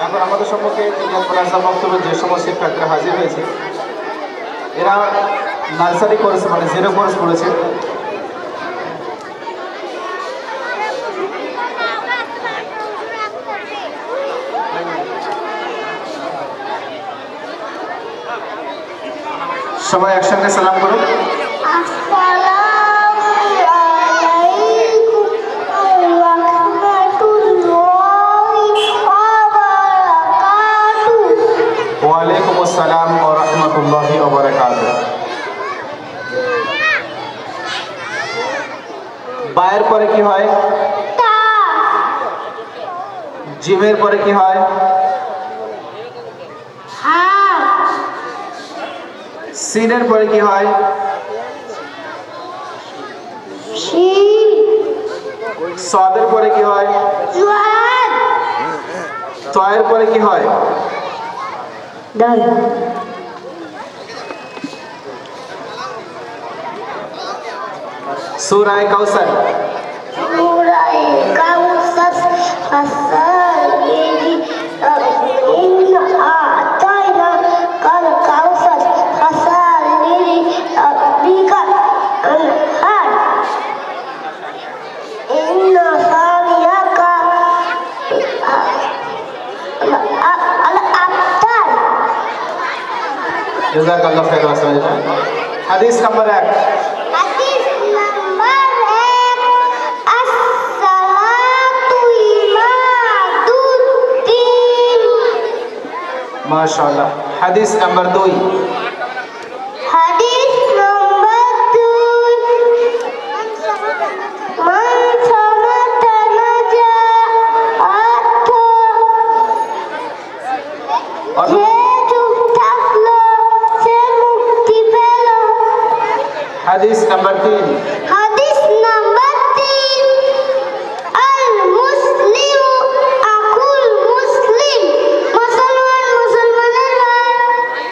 এখন আমাদের সম্মুখে বক্তব্যে যে সমস্ত শিক্ষার্থীরা হাজির হয়েছে, এরা নার্সারি কোর্স মানে জিরো কোর্স করেছে। সবাই একসঙ্গে সালাম করুন। ওয়ালাইকুম আসসালাম ওয়া রাহমাতুল্লাহি ওয়া বারাকাতুহু। বায়ের পরে কি হয়? জিমের পরে কি হয়? সিনের পরে কি হয়? সাদের পরে কি হয়? তয়ের পরে কি হয়? সূরা কাউসার। জাযাকাল্লাহু খাইরান। হাদিস নাম্বার 1। माशाअल्लाह। हदीस नंबर 2। हदीस नंबर 2 मन समतन जात যে চুপ থাকলো সে মুক্তি পেল। हदीस नंबर 3। हदीस नंबर 3 अल मुस्लिम अकुल मुस्लिम मुसलमान मुसलमाনের ভাই।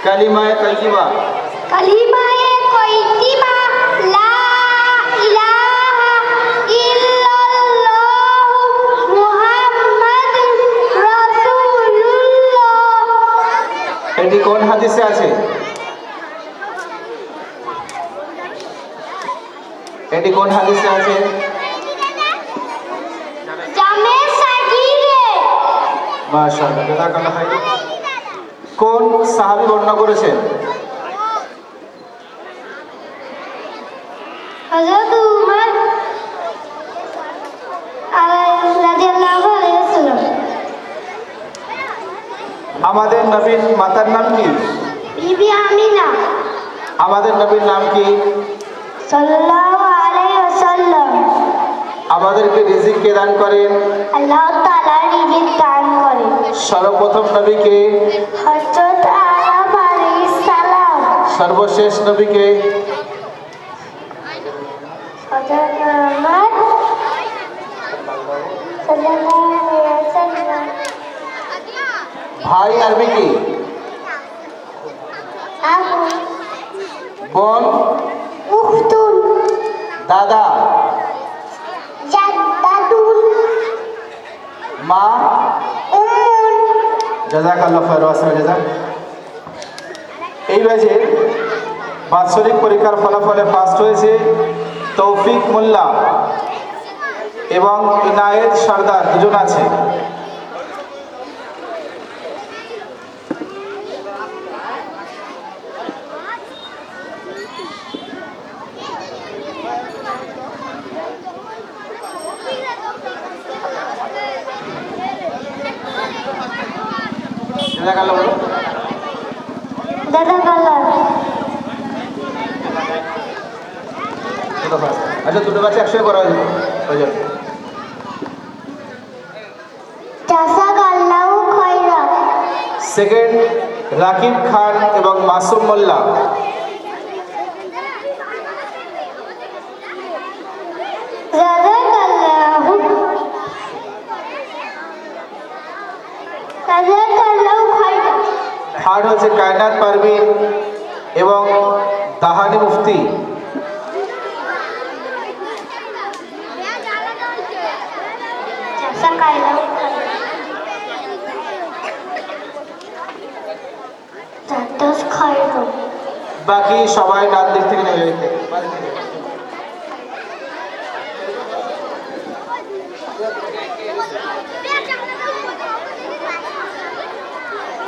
কালিমায়ে তাইয়্যিবা। কালিমায়ে তাইয়্যিবা লা ইলাহা ইল্লাল্লাহু মুহাম্মাদুর রাসূলুল্লাহ। এটি কোন হাদিসে আছে? এটি কোন হাদিসে আছে? জামে সাগীরে। মাশাআল্লাহ, জাযাকাল্লাহু খাইরান। কোন সাহাবী বর্ণনা করেছেন? হযরত উমর রাদিয়াল্লাহু আলাইহি ওয়াসাল্লাম। আমাদের নবীর মাতার নাম কি? বিবি আমিনা। আমাদের নবীর নাম কি? সাল্লাল্লাহু আলাইহি ওয়াসাল্লাম। আমাদেরকে রিজিক কে দান করেন? আল্লাহ তাআলা রিজিক দান করেন। সর্বপ্রথম নবীকে? হযরত আদম আলাইহিস সালাম। সর্বশেষ নবীকে? হযরত মুহাম্মদ সাল্লাল্লাহু আলাইহি ওয়াসাল্লাম। ভাই আরবি কি? আবু। বোন? উখতুন। দাদা? জাদ্দাতুন। মা? উম্মুন। জাযাকাল্লাহু খাইরান। এই ব্যাচে বাৎসরিক পরীক্ষার ফলাফলে ফার্স্ট হয়েছে তৌফিক মোল্লা এবং ইনায়েত সর্দার, দুজন আছে। জাযাকাল্লাহু বলো। জাযাকাল্লাহু। আচ্ছা, দুটো বাচ্চা একসঙ্গে করা হয়ে যাবে। জাযাকাল্লাহু খাইরান। সেকেন্ড রাকিব খান এবং মাসুম মোল্লা। জাযাকাল্লাহু। জাযাকাল্লাহু খাইরান। থার্ড হচ্ছে কায়নাত পারভিন এবং দাহানি মুফতি। Ustaz Khairul. বাকি সবাই ডান দিক থেকে নেমে যেতে